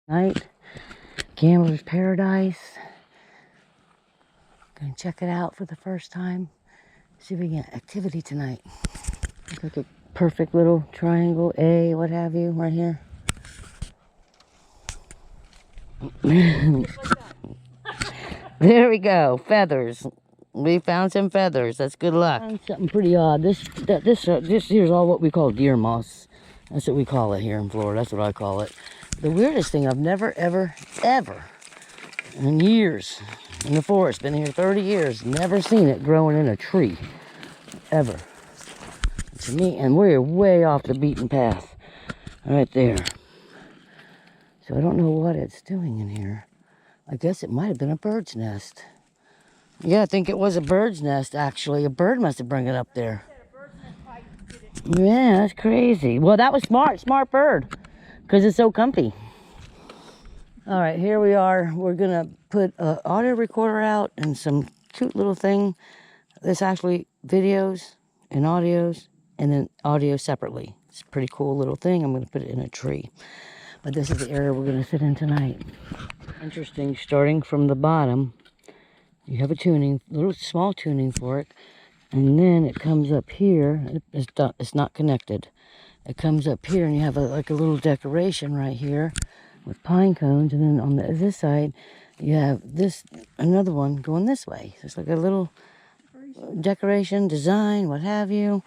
Night, Gambler's Paradise. Gonna check it out for the first time. See if we get activity tonight. Looks like a perfect little triangle, A, what have you, right here. There we go, feathers. We found some feathers. That's good luck. Found something pretty odd. This here's all what we call deer moss. That's what we call it here in Florida. That's what I call it. The weirdest thing, I've never, ever, in years in the forest, been here 30 years, never seen it growing in a tree, ever. To me, and we're way off the beaten path, right there. So I don't know what it's doing in here. I guess it might have been a bird's nest. Yeah, I think it was a bird's nest, actually. A bird must have brought it up there. Yeah, that's crazy. Well, that was smart bird, because it's so comfy. All right, here we are. We're gonna put an audio recorder out and some cute little thing. There's actually videos and audios, and then audio separately. It's a pretty cool little thing. I'm gonna put it in a tree. But this is the area we're gonna sit in tonight. Interesting, starting from the bottom, you have a tuning, little small tuning fork, and then it comes up here. It's not connected. It comes up here, and you have like a little decoration right here with pine cones, and then on this side you have another one going this way. So it's like a little decoration, design, what have you.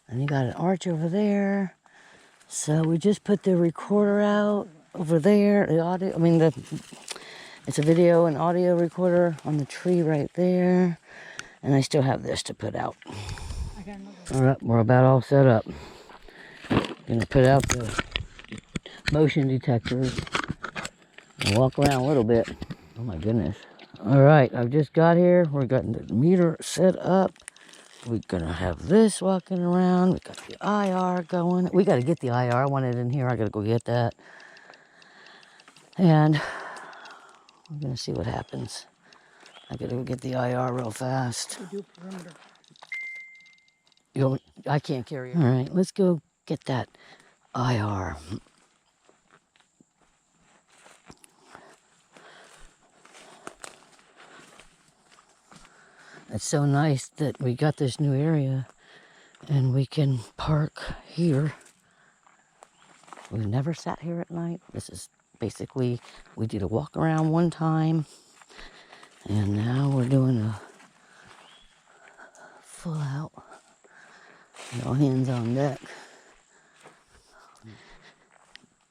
And you got an arch over there. So we just put the recorder out over there. The audio, it's a video and audio recorder on the tree right there. And I still have this to put out. All right, we're about all set up. Gonna put out the motion detectors and walk around a little bit. Oh my goodness. All right, I've just got here. We're getting the meter set up. We're gonna have this walking around. We got the IR going. We gotta get the IR. I want it in here. I gotta go get that. And we're gonna see what happens. I gotta go get the IR real fast. We do perimeter. I can't carry it. All right, let's go get that IR. It's so nice that we got this new area and we can park here. We've never sat here at night. This is basically, we did a walk around one time, and now we're doing a full out, no hands on deck.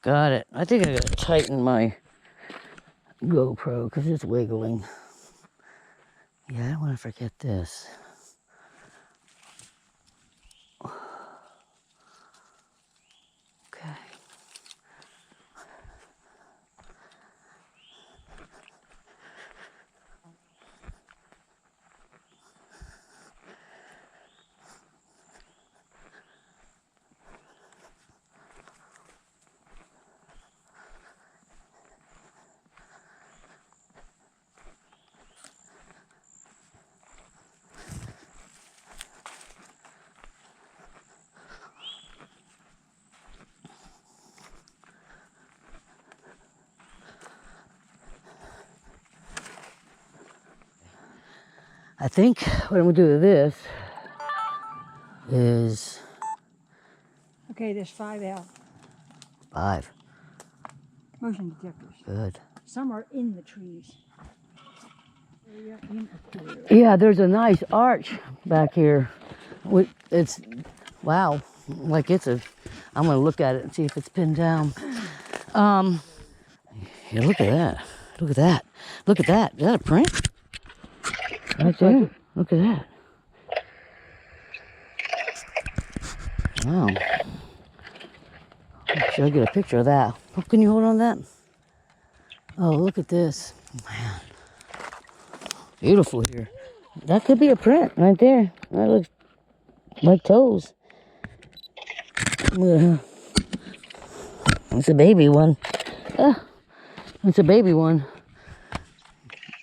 Got it. I think I gotta tighten my GoPro because it's wiggling. Yeah, I don't want to forget this. Okay. I think what I'm gonna do with this is... Okay, there's 5 out. 5. Motion detectors. Good. Some are in the trees. Yeah, there's a nice arch back here. It's, wow, like it's a, I'm gonna look at it and see if it's pinned down. Yeah, look at that. Look at that. Look at that. Is that a print? Right there. Look at that. Wow. Should I get a picture of that? Oh, can you hold on to that? Oh, look at this. Man. Beautiful here. That could be a print right there. That looks like toes. It's a baby one. It's a baby one.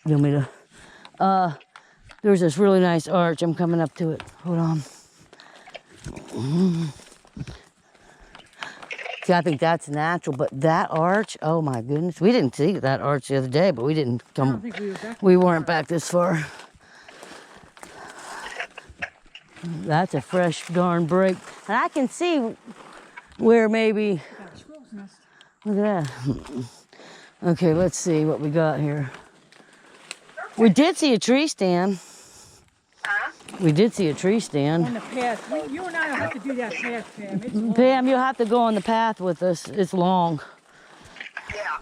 You want me to... there's this really nice arch. I'm coming up to it. Hold on. See, I think that's natural, but that arch, oh my goodness. We didn't see that arch the other day, but we didn't I don't come, think we were back. we weren't back this far. That's a fresh darn break. And I can see where maybe, Got a squirrel's nest. look at that. Okay, let's see what we got here. We did see a tree stand. We did see a tree stand. On the path. You and I will have to do that path, Pam. It's long. Pam, you'll have to go on the path with us. It's long. Yeah.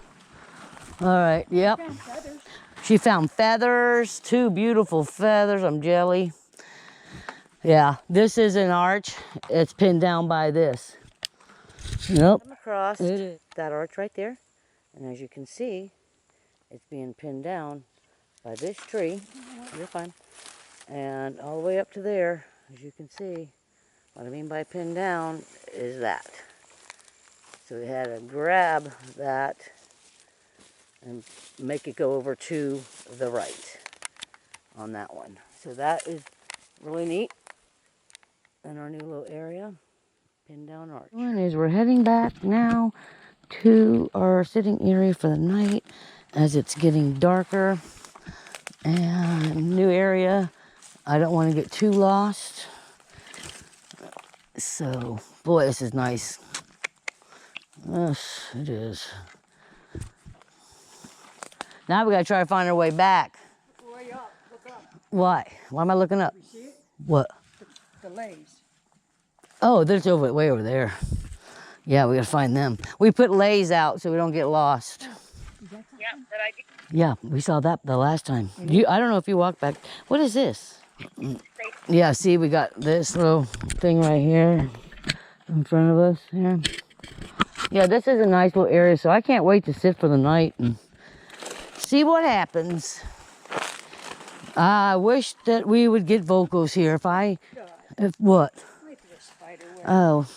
All right, yep. Found feathers. She found feathers, 2 beautiful feathers. I'm jelly. Yeah, this is an arch. It's pinned down by this. Nope. Come across that arch right there. And as you can see, it's being pinned down by this tree. You're fine. And all the way up to there, as you can see, what I mean by pinned down is that. So we had to grab that and make it go over to the right on that one. So that is really neat in our new little area, pinned down arch. One is we're heading back now to our sitting area for the night as it's getting darker. And new area. I don't want to get too lost. So, boy, this is nice. Yes, it is. Now we gotta try to find our way back. Look way up. Look up. Why? Why am I looking up? You see it? What? The lays. Oh, there's way over there. Yeah, we gotta find them. We put lays out so we don't get lost. Is that Yeah, that I did. Yeah, we saw that the last time. I don't know if you walked back. What is this? Yeah, see, we got this little thing right here in front of us here. Yeah, this is a nice little area, so I can't wait to sit for the night and see what happens. I wish that we would get vocals here. If what? Wait for the spider web. Oh,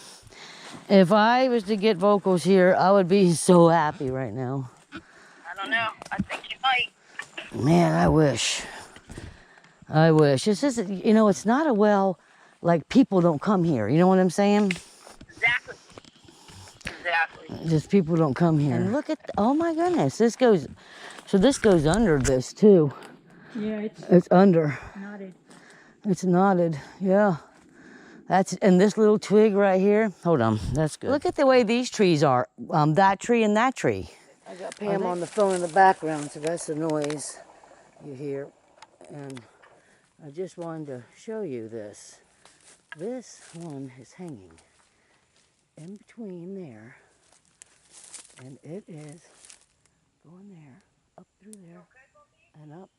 if I was to get vocals here, I would be so happy right now. I don't know. I think you might. Man, I wish. I wish. It's just, you know, it's not a well, like people don't come here. You know what I'm saying? Exactly. Exactly. Just people don't come here. And look at, oh my goodness, this goes under this too. Yeah, It's under. knotted. It's knotted, yeah. And this little twig right here, hold on, that's good. Look at the way these trees are, that tree and that tree. I got Pam on the phone in the background, so that's the noise you hear. And I just wanted to show you this. This one is hanging in between there, and it is going there, up through there, and up,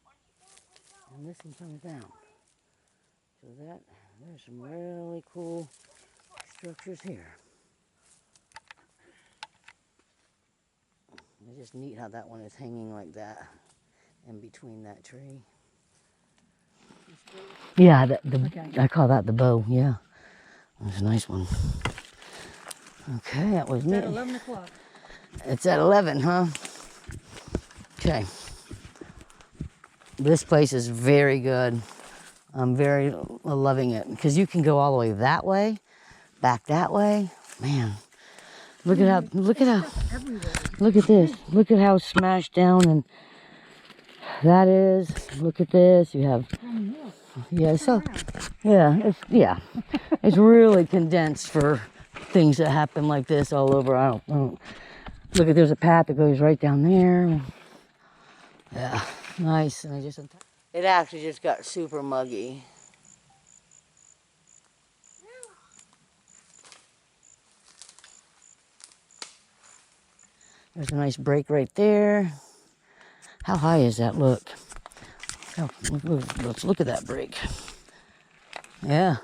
and this one comes down. So there's some really cool structures here. It's just neat how that one is hanging like that in between that tree. Yeah, I call that the bow, yeah. That's a nice one. Okay, that was It's me. at 11 o'clock. It's at 11, huh? Okay. This place is very good. I'm very loving it because you can go all the way that way, back that way. Man, look at how, Everywhere. look at this. Look at how smashed down and that is. Look at this. You have, yeah, so, yeah, it's really condensed for things that happen like this all over. I don't, look at, there's a path that goes right down there. Yeah, nice. And it actually just got super muggy. There's a nice break right there. How high is that? Look. Oh, let's look at that break. Yeah.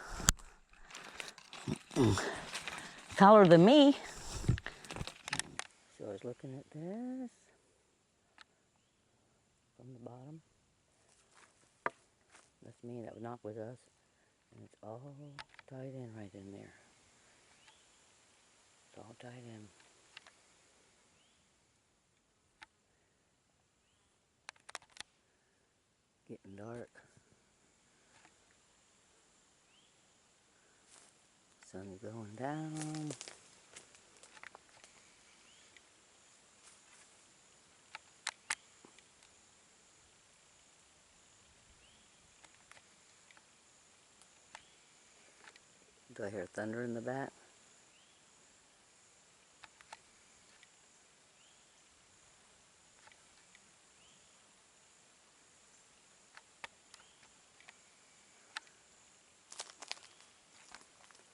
Taller than me. So I was looking at this from the bottom. That's me, that knock was us. And it's all tied in right in there. It's all tied in. Getting dark. Sun's going down. Do I hear thunder in the back?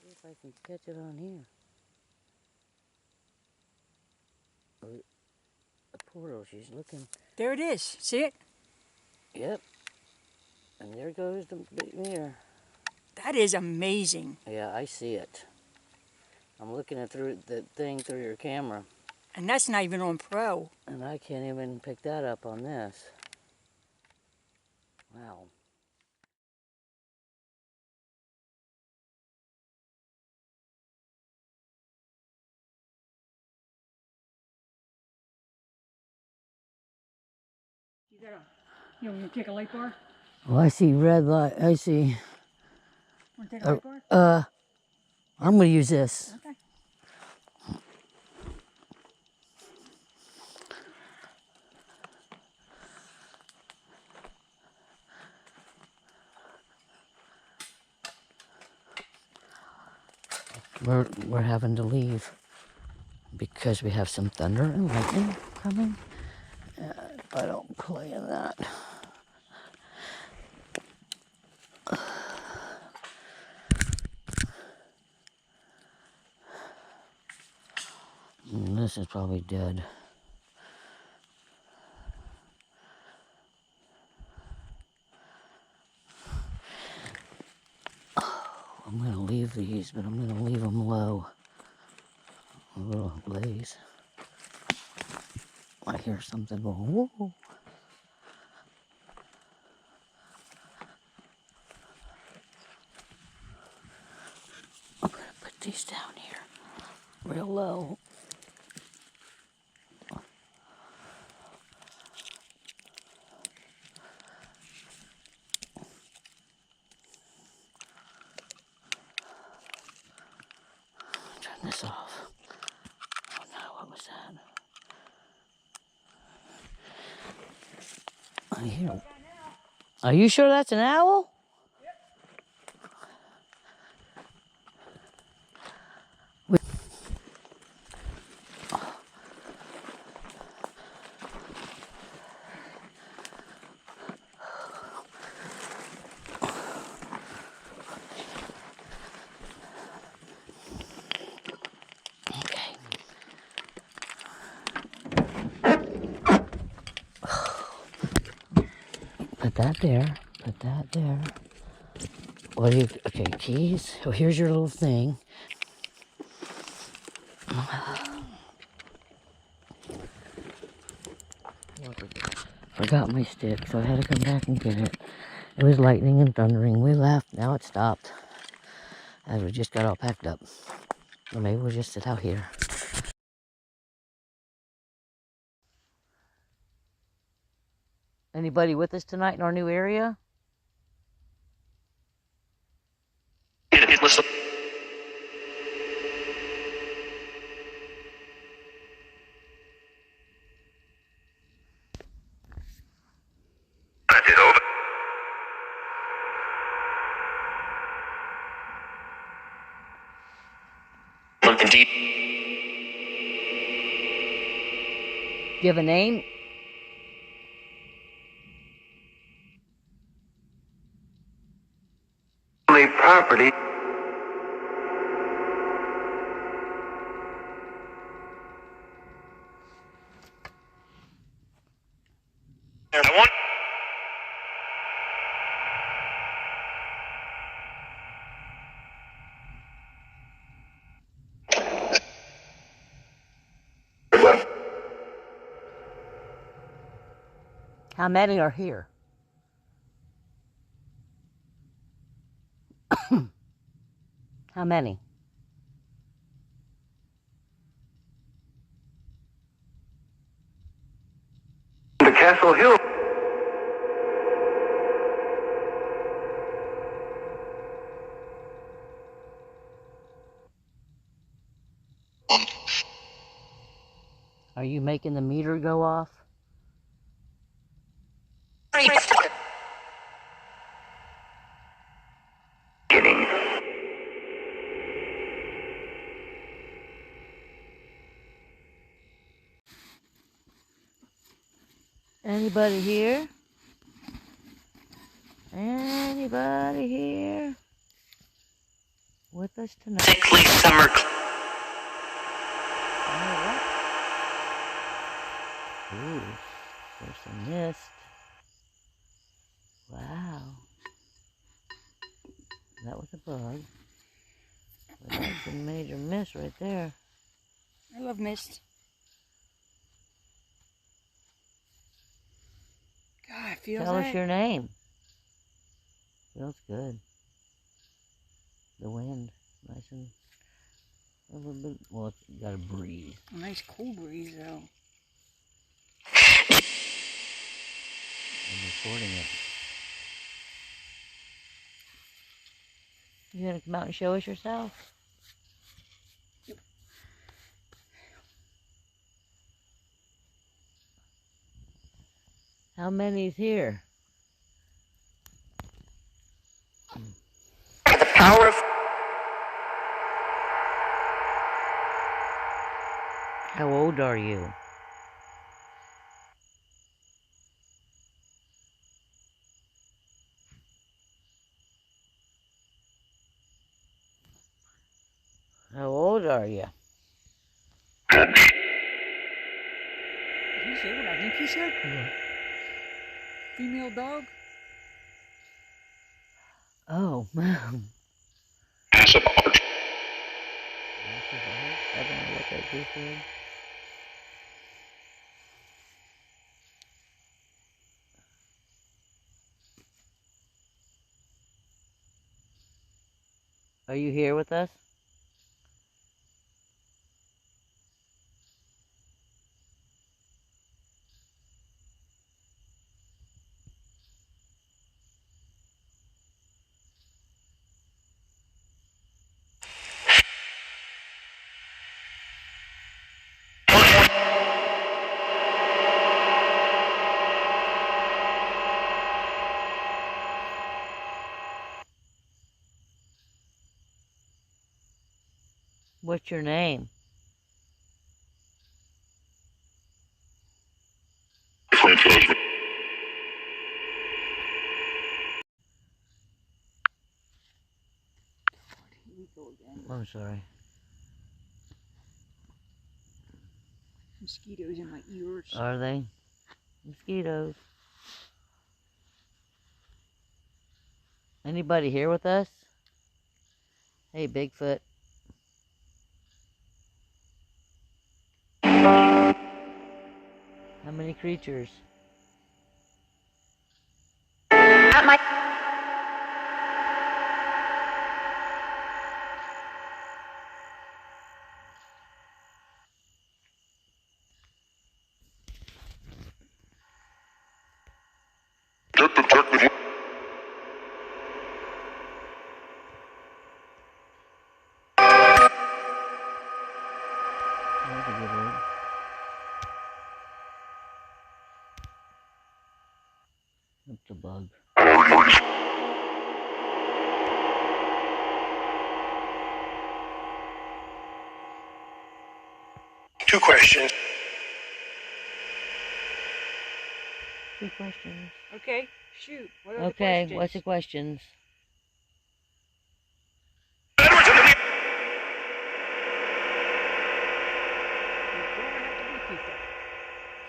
See if I can catch it on here. Oh, the portal, she's looking. There it is. See it? Yep. And there goes the big mirror. That is amazing. Yeah, I see it. I'm looking at through the thing through your camera. And that's not even on Pro. And I can't even pick that up on this. Wow. You want me to take a light bar? Oh, I see red light. I see. Want to take a light bar? I'm going to use this. Okay. We're having to leave because we have some thunder and lightning coming. I don't play in that. This is probably dead. I'm going to leave these, but I'm going to leave them low. A little blaze. I hear something going, whoa. I'm going to put these down here real low. Turn this off. Oh no, what was that? I hear. Are you sure that's an owl? Put that there. Put that there. What do you, okay, keys. So here's your little thing. Forgot my stick, so I had to come back and get it. It was lightning and thundering. We left. Now it stopped. As we just got all packed up. Or maybe we'll just sit out here. Anybody with us tonight in our new area? Looking deep. Do you have a name? Property. I want. How many are here? How many? The Castle Hill. Are you making the meter go off? Getting. Anybody here? Anybody here with us tonight? Thickly summer. Alright. Ooh, there's some mist. Wow. That was a bug. But that's a major mist right there. I love mist. God, it feels Tell like... us your name. Feels good. The wind, nice and a little bit. Well, it's got a breeze. A nice cool breeze, though. I'm recording it. You gonna come out and show us yourself? Yep. How many's here? The power of How old are you? How old are you? Did he say what I think he said? Yeah. Female dog? Oh, man. massive arch. I don't know what that just said. Are you here with us? What's your name? Here we go again. I'm sorry. Mosquitoes in my ears. Are they? Mosquitoes. Anybody here with us? Hey, Bigfoot. How many creatures? At my Get protected. That's a good word. That's a bug. Two questions. Two questions. Okay, shoot. What are Okay, the what's the questions? questions? You're going to have to repeat that.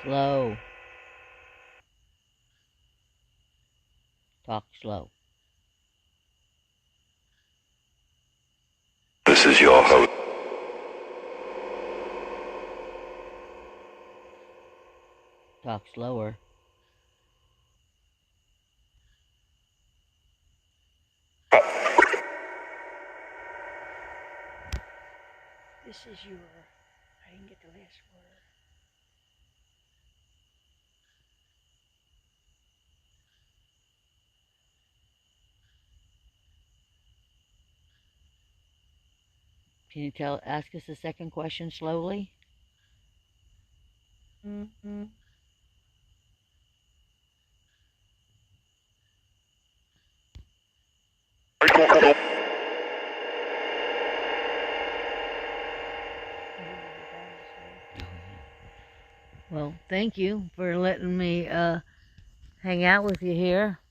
Slow. Talk slow. This is your host. Talk slower. This is your... I didn't get the last word. Can you ask us the second question slowly? Mm-hmm. Well, thank you for letting me hang out with you here.